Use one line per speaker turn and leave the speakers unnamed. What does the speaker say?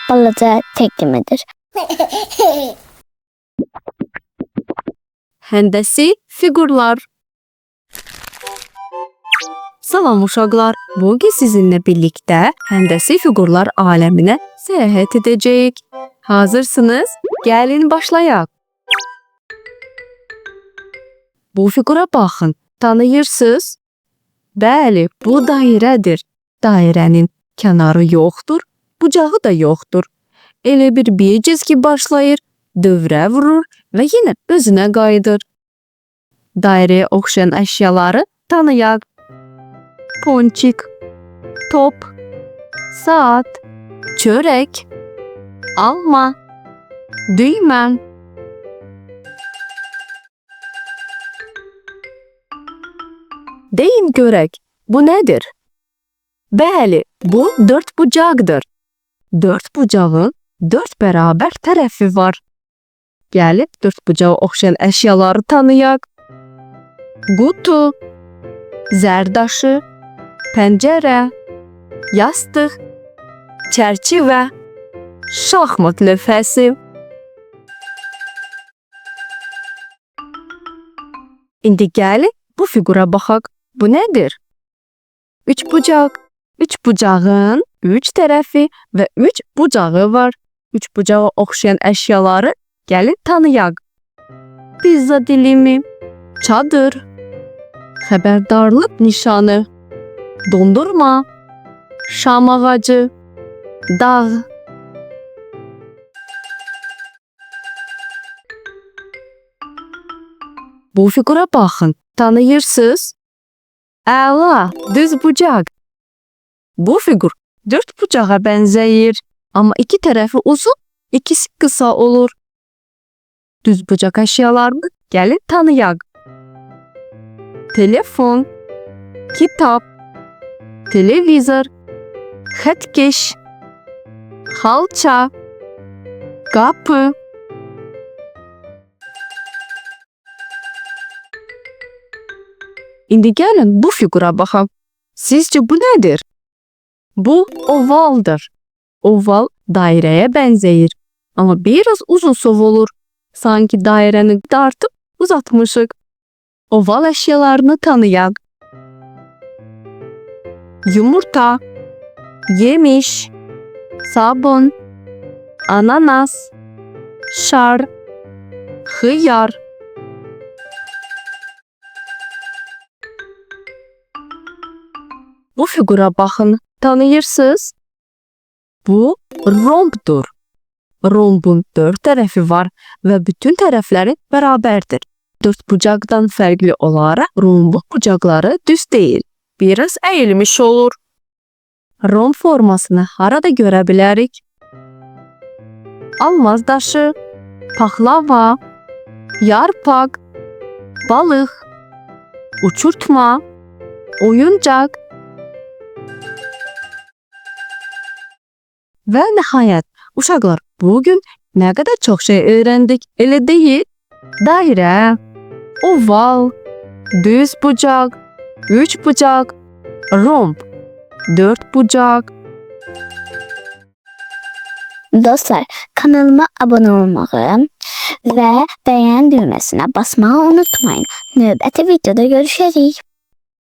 balaca təqdimidir.
Həndəsi fiqurlar. Salam uşaqlar, bugün sizinlə birlikdə həndəsi fiqurlar aləminə səyahət edəcəyik. Hazırsınız? Gəlin başlayaq. Bu fiqura baxın, tanıyırsınız? Bəli, bu dairədir. Dairənin kənarı yoxdur, bucağı da yoxdur. Elə bir cizgi başlayır, dövrə vurur və yenə özünə qayıdır. Dairəyə oxşayan əşyaları tanıyaq. Ponçik, top, saat, çörək, alma, düymə. Deyin görək, bu nədir? Bəli, bu dörd bucaqdır. Dörd bucağın dörd bərabər tərəfi var. Gəlib dörd bucağa oxşayan əşyaları tanıyaq. Qutu, zərdaşı, pəncərə, yastıq, çərçivə, şahmat lövhəsi. İndi gəlin bu fiqura baxaq. Bu nədir? Üç bucaq. Üç bucağın üç tərəfi və üç bucağı var. Üç bucağa oxşayan əşyaları gəlin tanıyaq. Pizza dilimi, çadır, xəbərdarlıq nişanı, dondurma, şam ağacı, dağ. Bu fiqura baxın, tanıyırsınız? Əla, düz bucaq. Bu fiqur dörd bucağa bənzəyir, amma iki tərəfi uzun, ikisi qısa olur. Düz bucaq əşyalarını gəlin tanıyaq. Telefon, kitab, televizor, xətkeş, xalça, qapı. İndi gəlin bu fiqura baxaq. Sizcə bu nədir? Bu ovaldır. Oval dairəyə bənzəyir, amma biraz uzun sov olur. Sanki dairəni dartıb uzatmışıq. Oval əşyalarını tanıyaq. Yumurta, yemiş, sabun, ananas, şar, xiyar. Bu fiqura baxın, tanıyırsınız? Bu rombdur. Rombun dörd tərəfi var və bütün tərəfləri bərabərdir. Dörd bucaqdan fərqli olaraq rombun bucaqları düz deyil, biraz əyilmiş olur. Romb formasını harada görə bilərik? Almaz daşı, paxlava, yarpaq, balıq, uçurtma, oyuncaq. Və nəhayət, uşaqlar, bugün nə qədər çox şey öyrəndik, elə deyil? Dairə, oval, düz bucaq, üç bucaq, romb, dörd bucaq.
Dostlar, kanalıma abone olmağı və bəyən düyməsinə basmağı unutmayın. Növbəti videoda görüşərik.